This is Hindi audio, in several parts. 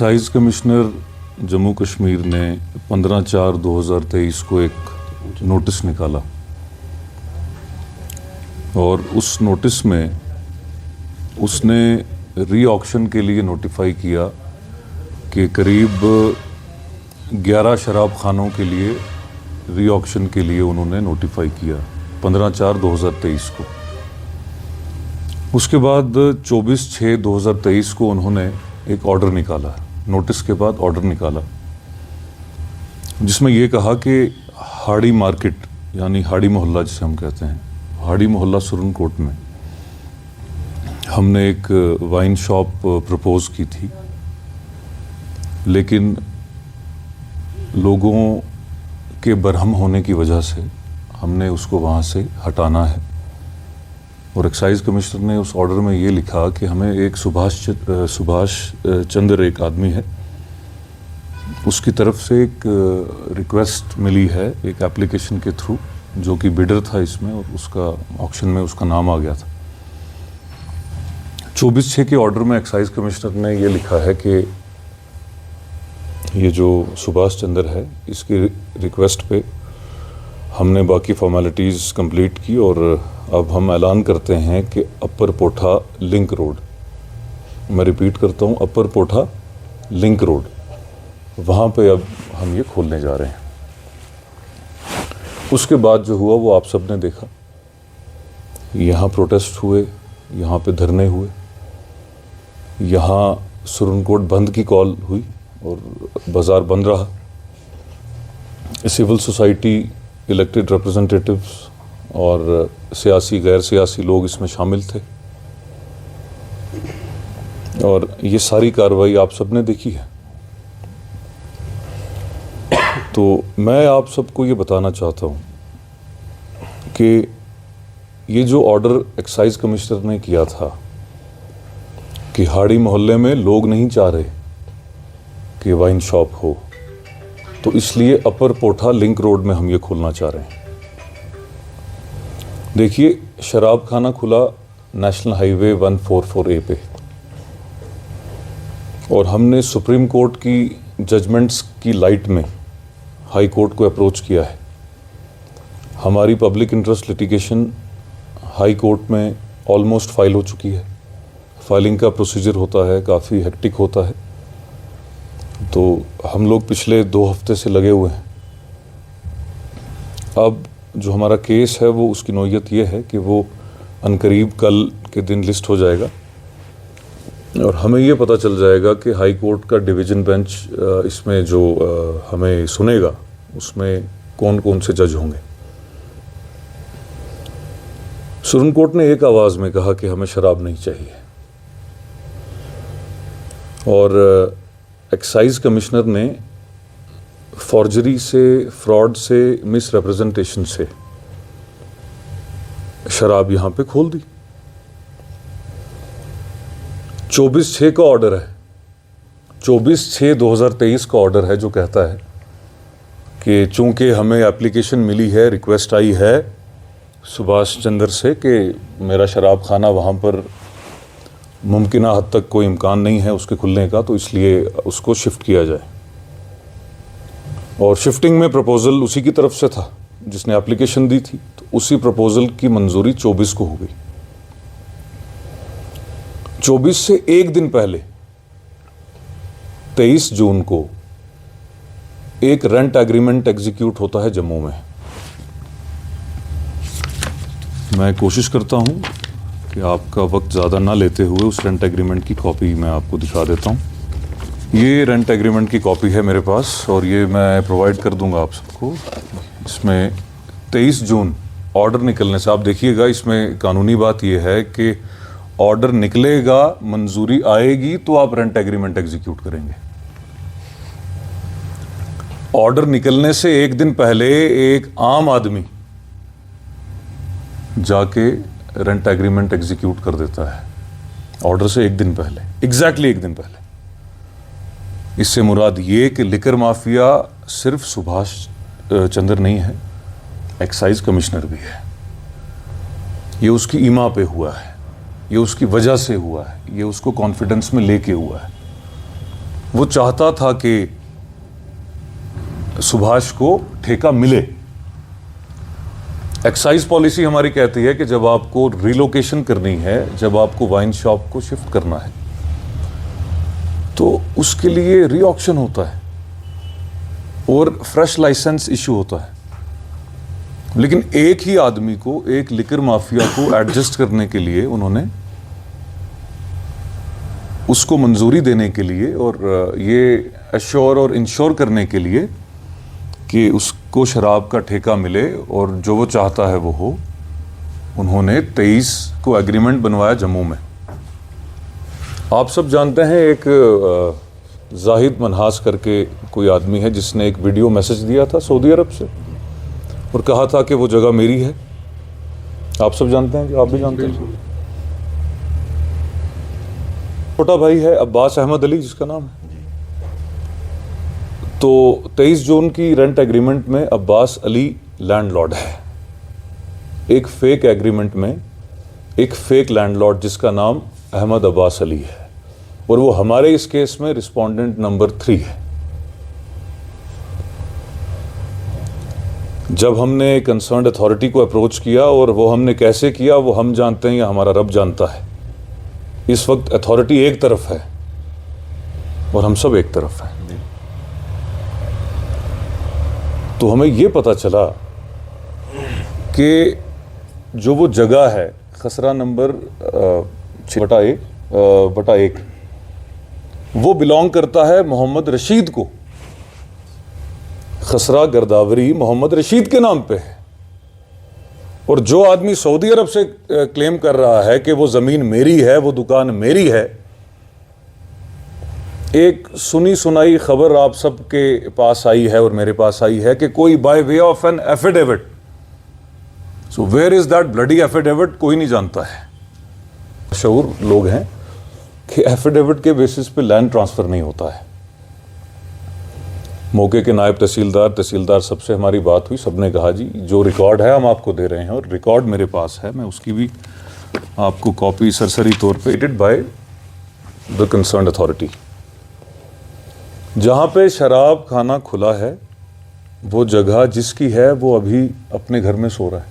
एक्साइज कमिश्नर जम्मू कश्मीर ने 15/4/2023 को एक नोटिस निकाला और उस नोटिस में उसने री ऑक्शन के लिए नोटिफाई किया कि करीब 11 शराब खानों के लिए री ऑक्शन के लिए उन्होंने नोटिफाई किया 15/4/2023 को। उसके बाद 24/6/2023 को उन्होंने एक ऑर्डर निकाला, नोटिस के बाद ऑर्डर निकाला, जिसमें ये कहा कि हाड़ी मार्केट यानी हाड़ी मोहल्ला जिसे हम कहते हैं, हाड़ी मोहल्ला सुरनकोट में हमने एक वाइन शॉप प्रपोज की थी, लेकिन लोगों के बरहम होने की वजह से हमने उसको वहाँ से हटाना है। और एक्साइज कमिश्नर ने उस ऑर्डर में ये लिखा कि हमें एक सुभाष चंद्र एक आदमी है, उसकी तरफ से एक रिक्वेस्ट मिली है एक एप्लीकेशन के थ्रू, जो कि बिडर था इसमें, और उसका ऑक्शन में उसका नाम आ गया था। 24/6 के ऑर्डर में एक्साइज कमिश्नर ने ये लिखा है कि ये जो सुभाष चंद्र है, इसकी रिक्वेस्ट पे हमने बाकी फॉर्मेलिटीज़ कंप्लीट की और अब हम ऐलान करते हैं कि अपर पोठा लिंक रोड, मैं रिपीट करता हूँ, अपर पोठा लिंक रोड, वहाँ पे अब हम ये खोलने जा रहे हैं। उसके बाद जो हुआ वो आप सब ने देखा, यहाँ प्रोटेस्ट हुए, यहाँ पे धरने हुए, यहाँ सुरनकोट बंद की कॉल हुई और बाज़ार बंद रहा। सिविल सोसाइटी, इलेक्टेड रिप्रेजेंटेटिव्स और सियासी गैर सियासी लोग इसमें शामिल थे और ये सारी कार्रवाई आप सब ने देखी है। तो मैं आप सबको ये बताना चाहता हूँ कि ये जो ऑर्डर एक्साइज कमिश्नर ने किया था कि हाड़ी मोहल्ले में लोग नहीं चाह रहे कि वाइन शॉप हो, तो इसलिए अपर पोठा लिंक रोड में हम ये खोलना चाह रहे हैं। देखिए, शराब खाना खुला नेशनल हाईवे 144A पे और हमने सुप्रीम कोर्ट की जजमेंट्स की लाइट में हाई कोर्ट को अप्रोच किया है। हमारी public interest litigation high court में ऑलमोस्ट फाइल हो चुकी है। फाइलिंग का प्रोसीजर होता है, काफ़ी हेक्टिक होता है, तो हम लोग पिछले 2 हफ्ते से लगे हुए हैं। अब जो हमारा केस है वो उसकी नौयत ये है कि वो अनकरीब कल के दिन लिस्ट हो जाएगा और हमें ये पता चल जाएगा कि हाई कोर्ट का डिवीज़न बेंच इसमें जो हमें सुनेगा उसमें कौन कौन से जज होंगे। सुप्रीम कोर्ट ने एक आवाज़ में कहा कि हमें शराब नहीं चाहिए और एक्साइज कमिश्नर ने फॉर्जरी से, फ्रॉड से, मिस रिप्रेजेंटेशन से शराब यहाँ पे खोल दी। 24/6 का ऑर्डर है, 24/6/2023 का ऑर्डर है जो कहता है कि चूंकि हमें एप्लीकेशन मिली है, रिक्वेस्ट आई है सुभाष चंद्र से कि मेरा शराब खाना वहाँ पर मुमकिना हद तक कोई इम्कान नहीं है उसके खुलने का, तो इसलिए उसको शिफ्ट किया जाए। और शिफ्टिंग में प्रपोज़ल उसी की तरफ से था जिसने एप्लीकेशन दी थी, तो उसी प्रपोज़ल की मंजूरी 24 को हो गई। 24 से एक दिन पहले 23 जून को एक रेंट एग्रीमेंट एग्जीक्यूट होता है जम्मू में। मैं कोशिश करता हूं कि आपका वक्त ज़्यादा ना लेते हुए उस रेंट एग्रीमेंट की कॉपी मैं आपको दिखा देता हूं। ये रेंट एग्रीमेंट की कॉपी है मेरे पास और ये मैं प्रोवाइड कर दूंगा आप सबको। इसमें 23 जून ऑर्डर निकलने से, आप देखिएगा इसमें कानूनी बात ये है कि ऑर्डर निकलेगा, मंजूरी आएगी तो आप रेंट एग्रीमेंट एग्जीक्यूट करेंगे। ऑर्डर निकलने से एक दिन पहले एक आम आदमी जाके रेंट एग्रीमेंट एग्जीक्यूट कर देता है, ऑर्डर से एक दिन पहले, एग्जैक्टली एक दिन पहले। इससे मुराद ये कि लिकर माफिया सिर्फ सुभाष चंद्र नहीं है, एक्साइज कमिश्नर भी है। ये उसकी ईमा पे हुआ है, ये उसकी वजह से हुआ है, ये उसको कॉन्फिडेंस में लेके हुआ है। वो चाहता था कि सुभाष को ठेका मिले। एक्साइज पॉलिसी हमारी कहती है कि जब आपको रिलोकेशन करनी है, जब आपको वाइन शॉप को शिफ्ट करना है, तो उसके लिए री ऑक्शन होता है और फ्रेश लाइसेंस इशू होता है। लेकिन एक ही आदमी को, एक लिकर माफिया को एडजस्ट करने के लिए उन्होंने उसको मंजूरी देने के लिए और ये एश्योर और इंश्योर करने के लिए कि उसको शराब का ठेका मिले और जो वो चाहता है वो हो, उन्होंने 23 को एग्रीमेंट बनवाया जम्मू में। आप सब जानते हैं एक जाहिद मनहास करके कोई आदमी है जिसने एक वीडियो मैसेज दिया था सऊदी अरब से और कहा था कि वो जगह मेरी है। आप सब जानते हैं, आप भी जानते हैं। छोटा भाई है अब्बास अहमद अली जिसका नाम है। तो 23 जून की रेंट एग्रीमेंट में अब्बास अली लैंडलॉर्ड है। एक फेक एग्रीमेंट में एक फेक लैंडलॉर्ड जिसका नाम अहमद अब्बास अली है और वो हमारे इस केस में रिस्पोंडेंट नंबर 3 है। जब हमने कंसर्न्ड अथॉरिटी को अप्रोच किया और वो हमने कैसे किया वो हम जानते हैं या हमारा रब जानता है। इस वक्त अथॉरिटी एक तरफ है और हम सब एक तरफ हैं। तो हमें ये पता चला कि जो वो जगह है खसरा नंबर 6/1 वो बिलोंग करता है मोहम्मद रशीद को। खसरा गर्दावरी मोहम्मद रशीद के नाम पे है और जो आदमी सऊदी अरब से क्लेम कर रहा है कि वो ज़मीन मेरी है, वो दुकान मेरी है, एक सुनी सुनाई खबर आप सबके पास आई है और मेरे पास आई है कि कोई by way of an affidavit, so where is that bloody affidavit, कोई नहीं जानता है। मशहूर लोग हैं कि एफिडेविट के बेसिस पे लैंड ट्रांसफर नहीं होता है। मौके के नायब तहसीलदार सबसे हमारी बात हुई, सबने कहा जी जो रिकॉर्ड है हम आपको दे रहे हैं और रिकॉर्ड मेरे पास है, मैं उसकी भी आपको कॉपी सरसरी तौर पे edited by the concerned authority. जहाँ पे शराब खाना खुला है वो जगह जिसकी है वो अभी अपने घर में सो रहा है।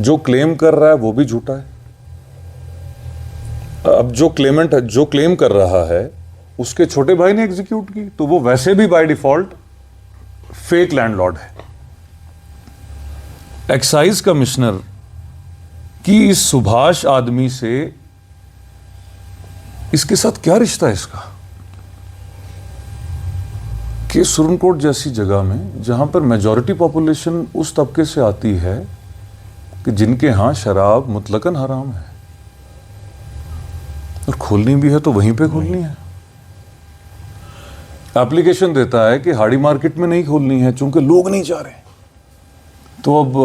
जो क्लेम कर रहा है वो भी झूठा है। अब जो क्लेमेंट है, जो क्लेम कर रहा है उसके छोटे भाई ने एग्जीक्यूट की, तो वो वैसे भी बाय डिफॉल्ट फेक लैंडलॉर्ड है। एक्साइज कमिश्नर की इस सुभाष आदमी से इसके साथ क्या रिश्ता है इसका कि सुरनकोट जैसी जगह में जहां पर मेजॉरिटी पॉपुलेशन उस तबके से आती है कि जिनके यहां शराब मुतलकन हराम है और खोलनी भी है तो वहीं पे खोलनी है। एप्लीकेशन देता है कि हाड़ी मार्केट में नहीं खोलनी है चूंकि लोग नहीं चाह रहे। तो अब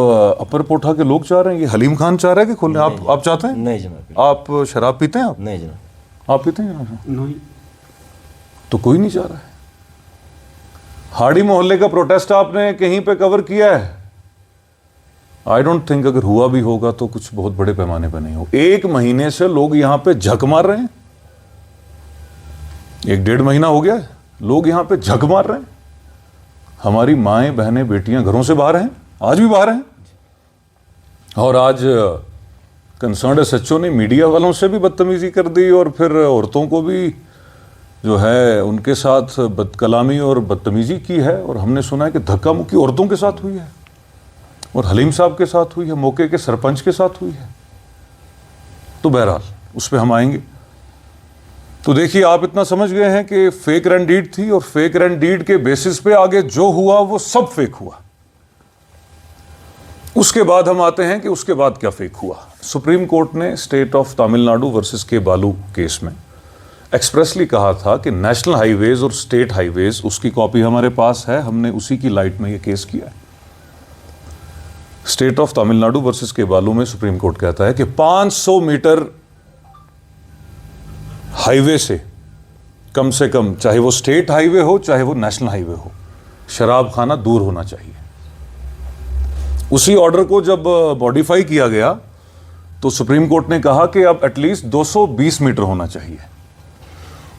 अपर पोठा के लोग चाह रहे हैं, ये हलीम खान चाह रहा है कि खोलने। आप चाहते हैं? नहीं जनाब। आप शराब पीते हैं? आप नहीं जनाब। आप पीते हैं जनाब? नहीं। तो कोई नहीं चाह रहा है। हाड़ी मोहल्ले का प्रोटेस्ट आपने कहीं पे कवर किया है? आई डोंट थिंक अगर हुआ भी होगा तो कुछ बहुत बड़े पैमाने पर नहीं हो। 1 महीने से लोग यहां पे झक मार रहे हैं, 1-1.5 महीना हो गया है, लोग यहां पे झक मार रहे हैं। हमारी माएं बहनें बेटियां घरों से बाहर हैं, आज भी बाहर हैं। और आज कंसर्न्ड एसएचओ ने मीडिया वालों से भी बदतमीजी कर दी और फिर औरतों को भी जो है उनके साथ बदकलामी और बदतमीजी की है। और हमने सुना है कि धक्का मुक्की औरतों के साथ हुई है और हलीम साहब के साथ हुई है, मौके के सरपंच के साथ हुई है। तो बहरहाल उस पर हम आएंगे। तो देखिए, आप इतना समझ गए हैं कि फेक रेंट डीड थी और फेक रेंट डीड के बेसिस पे आगे जो हुआ वो सब फेक हुआ। उसके बाद हम आते हैं कि उसके बाद क्या फेक हुआ। सुप्रीम कोर्ट ने स्टेट ऑफ तमिलनाडु वर्सेस के बालू केस में एक्सप्रेसली कहा था कि नेशनल हाईवेज और स्टेट हाईवेज, उसकी कॉपी हमारे पास है, हमने उसी की लाइट में ये केस किया है। स्टेट ऑफ तमिलनाडु वर्सेस के बालू में सुप्रीम कोर्ट कहता है कि 500 मीटर हाईवे से कम, चाहे वो स्टेट हाईवे हो चाहे वो नेशनल हाईवे हो, शराब खाना दूर होना चाहिए। उसी ऑर्डर को जब मॉडिफाई किया गया तो सुप्रीम कोर्ट ने कहा कि अब एटलीस्ट 220 मीटर होना चाहिए।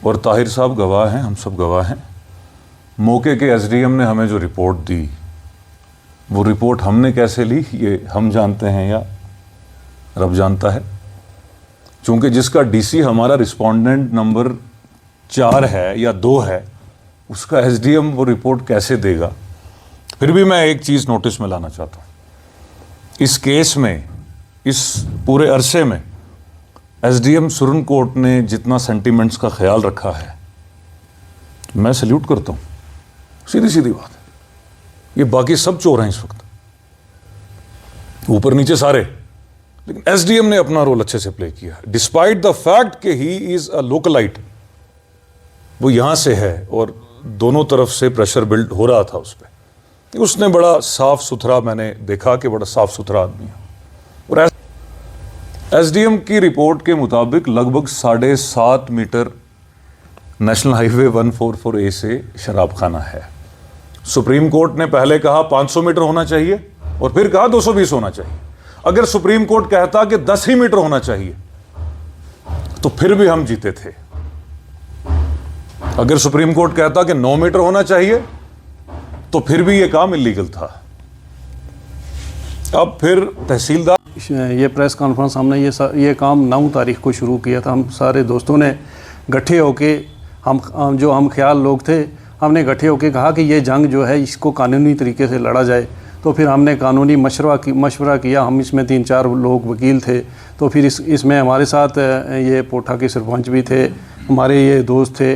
और ताहिर साहब गवाह हैं, हम सब गवाह हैं। मौके के एसडीएम ने हमें जो रिपोर्ट दी, वो रिपोर्ट हमने कैसे ली ये हम जानते हैं या रब जानता है। चूँकि जिसका डीसी हमारा रिस्पोंडेंट नंबर 4 है या 2 है, उसका एसडीएम वो रिपोर्ट कैसे देगा। फिर भी मैं एक चीज़ नोटिस में लाना चाहता हूँ, इस केस में, इस पूरे अरसे में एसडीएम सुरनकोट ने जितना सेंटिमेंट्स का ख्याल रखा है, मैं सल्यूट करता हूँ। सीधी सीधी बात है, ये बाकी सब चोर हैं इस वक्त, ऊपर नीचे सारे, लेकिन एसडीएम ने अपना रोल अच्छे से प्ले किया डिस्पाइट द फैक्ट कि ही इज अ लोकलाइट। वो यहां से है और दोनों तरफ से प्रेशर बिल्ड हो रहा था उस पर। उसने बड़ा साफ सुथरा, मैंने देखा कि बड़ा साफ सुथरा आदमी है। और एसडीएम की रिपोर्ट के मुताबिक लगभग 7.5 मीटर नेशनल हाईवे 144A से शराब खाना है। सुप्रीम कोर्ट ने पहले कहा 500 मीटर होना चाहिए और फिर कहा 220 होना चाहिए। अगर सुप्रीम कोर्ट कहता कि 10 ही मीटर होना चाहिए तो फिर भी हम जीते थे। अगर सुप्रीम कोर्ट कहता कि 9 मीटर होना चाहिए तो फिर भी यह काम इलीगल था। अब फिर तहसीलदार, ये प्रेस कॉन्फ्रेंस हमने ये काम 9 तारीख को शुरू किया था। हम सारे दोस्तों ने इकट्ठे होके, हम ख्याल लोग थे, हमने इकट्ठे होके कहा कि ये जंग जो है इसको कानूनी तरीके से लड़ा जाए। तो फिर हमने कानूनी मशवरा किया। हम इसमें 3-4 लोग वकील थे। तो फिर इसमें हमारे साथ ये पोठा के सरपंच भी थे, हमारे ये दोस्त थे,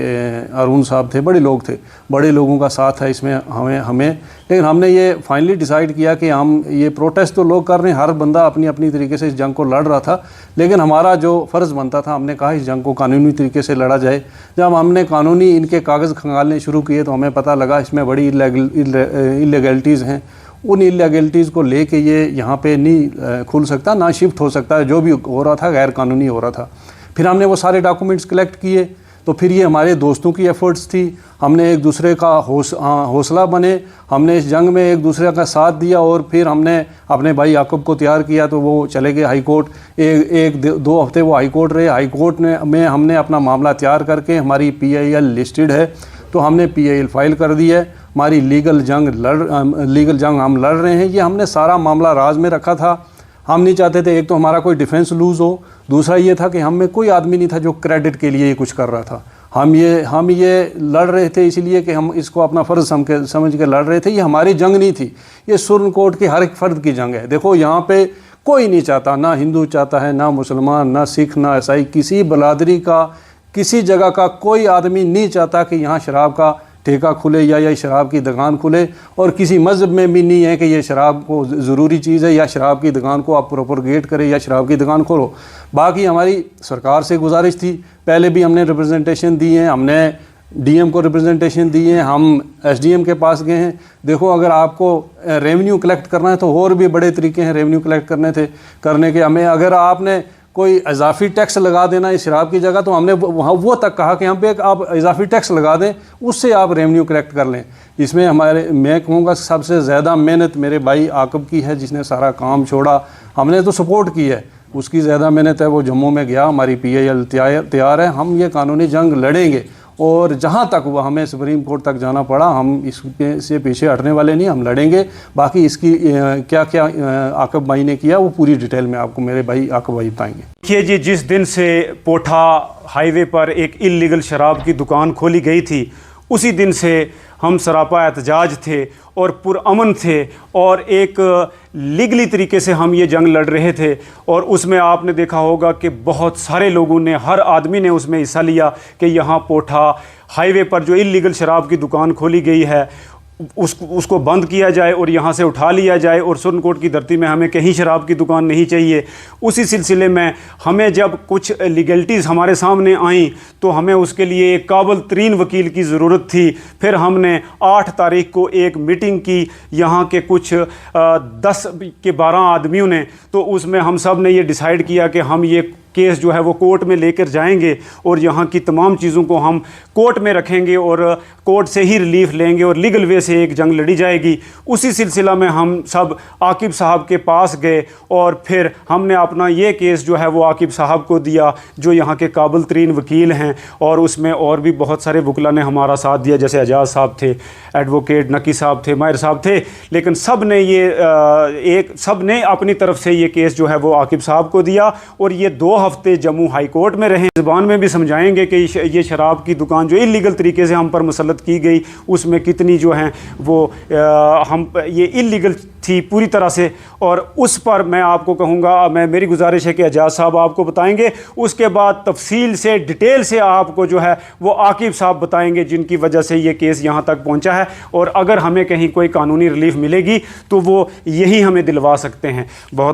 अरुण साहब थे, बड़े लोग थे, बड़े लोगों का साथ है इसमें हमें। लेकिन हमने ये फाइनली डिसाइड किया कि हम ये प्रोटेस्ट तो लोग कर रहे हैं, हर बंदा अपनी अपनी तरीके से इस जंग को लड़ रहा था, लेकिन हमारा जो फ़र्ज़ बनता था, हमने कहा इस जंग को कानूनी तरीके से लड़ा जाए। जब हमने कानूनी इनके कागज़ खंगालने शुरू किए तो हमें पता लगा इसमें बड़ी इलीगैलिटीज़ हैं। उन इलीगैलिटीज़ को लेके ये यहाँ पे नहीं खुल सकता, ना शिफ्ट हो सकता है। जो भी हो रहा था गैर कानूनी हो रहा था। फिर हमने वो सारे डॉक्यूमेंट्स कलेक्ट किए। तो फिर ये हमारे दोस्तों की एफ़र्ट्स थी, हमने एक दूसरे का हौसला बने, हमने इस जंग में एक दूसरे का साथ दिया। और फिर हमने अपने भाई याकूब को तैयार किया तो वो चले गए हाई कोर्ट। 1-2 हफ्ते वो हाई कोर्ट रहे। हाई कोर्ट में हमने अपना मामला तैयार करके, हमारी PIL लिस्टेड है तो हमने PIL फाइल कर दी है। हमारी लीगल जंग हम लड़ रहे हैं। ये हमने सारा मामला राज में रखा था। हम नहीं चाहते थे एक तो हमारा कोई डिफेंस लूज़ हो, दूसरा ये था कि हम में कोई आदमी नहीं था जो क्रेडिट के लिए ये कुछ कर रहा था। हम ये लड़ रहे थे इसलिए कि हम इसको अपना फ़र्ज़ समझ के लड़ रहे थे। ये हमारी जंग नहीं थी, ये सुरनकोट के हर एक फ़र्द की जंग है। देखो यहाँ पे कोई नहीं चाहता, ना हिंदू चाहता है, ना मुसलमान, ना सिख, ना ईसाई, किसी बरादरी का, किसी जगह का कोई आदमी नहीं चाहता कि यहाँ शराब का ठेका खुले या शराब की दुकान खुले। और किसी मज़हब में भी नहीं है कि ये शराब को ज़रूरी चीज़ है या शराब की दुकान को आप प्रोपोगेट करें या शराब की दुकान खोलो। बाकी हमारी सरकार से गुजारिश थी, पहले भी हमने रिप्रेजेंटेशन दी है, हमने DM को रिप्रेजेंटेशन दी है, हम SDM के पास गए हैं। देखो अगर आपको रेवेन्यू कलेक्ट करना है तो और भी बड़े तरीके हैं रेवेन्यू कलेक्ट करने के। हमें अगर आपने कोई इजाफी टैक्स लगा देना इस शराब की जगह, तो हमने वहाँ वो तक कहा कि हम पे आप इजाफी टैक्स लगा दें, उससे आप रेवेन्यू कलेक्ट कर लें। इसमें मैं कहूँगा सबसे ज़्यादा मेहनत मेरे भाई आकब की है, जिसने सारा काम छोड़ा। हमने तो सपोर्ट की है, उसकी ज़्यादा मेहनत है। वो जम्मू में गया, हमारी PIL तैयार है, हम ये कानूनी जंग लड़ेंगे और जहाँ तक वो हमें सुप्रीम कोर्ट तक जाना पड़ा, हम इससे पीछे हटने वाले नहीं, हम लड़ेंगे। बाकी इसकी क्या क्या आकब भाई ने किया वो पूरी डिटेल में आपको मेरे भाई आकब भाई बताएंगे। देखिए जी, जिस दिन से पोठा हाईवे पर एक इल्लीगल शराब की दुकान खोली गई थी, उसी दिन से हम सरापा एहतजाज थे और पुरअमन थे और एक लीगली तरीके से हम ये जंग लड़ रहे थे। और उसमें आपने देखा होगा कि बहुत सारे लोगों ने, हर आदमी ने उसमें हिस्सा लिया कि यहाँ पोठा हाईवे पर जो इल्लीगल शराब की दुकान खोली गई है उसको बंद किया जाए और यहाँ से उठा लिया जाए और सुरनकोट की धरती में हमें कहीं शराब की दुकान नहीं चाहिए। उसी सिलसिले में हमें जब कुछ लीगलिटीज़ हमारे सामने आईं तो हमें उसके लिए एक काबिल तरीन वकील की ज़रूरत थी। फिर हमने 8 तारीख को एक मीटिंग की यहाँ के कुछ 10 के 12 आदमियों ने। तो उसमें हम सब ने ये डिसाइड किया कि हम ये केस जो है वो कोर्ट में लेकर जाएंगे और यहाँ की तमाम चीज़ों को हम कोर्ट में रखेंगे और कोर्ट से ही रिलीफ लेंगे और लीगल वे से एक जंग लड़ी जाएगी। उसी सिलसिला में हम सब आकिब साहब के पास गए और फिर हमने अपना ये केस जो है वो आकिब साहब को दिया, जो यहाँ के काबिल तरीन वकील हैं, और उसमें और भी बहुत सारे वकला ने हमारा साथ दिया, जैसे एजाज साहब थे, एडवोकेट नकी साहब थे, माहिर साहब थे। लेकिन सब ने अपनी तरफ से ये केस जो है वो आकिब साहब को दिया और ये 2 हफ्ते जम्मू हाई कोर्ट में रहे। ज़बान में भी समझाएंगे कि ये शराब की दुकान जो इलीगल तरीके से हम पर मुसल्लत की गई, उसमें कितनी जो हैं वो ये इलीगल थी पूरी तरह से, और उस पर मैं आपको कहूँगा, मेरी गुजारिश है कि एजाज साहब आपको बताएंगे। उसके बाद तफसील से, डिटेल से आपको जो है वो आकिब साहब बताएंगे, जिनकी वजह से ये केस यहाँ तक पहुँचा है, और अगर हमें कहीं कोई कानूनी रिलीफ मिलेगी तो वो यही हमें दिलवा सकते हैं। बहुत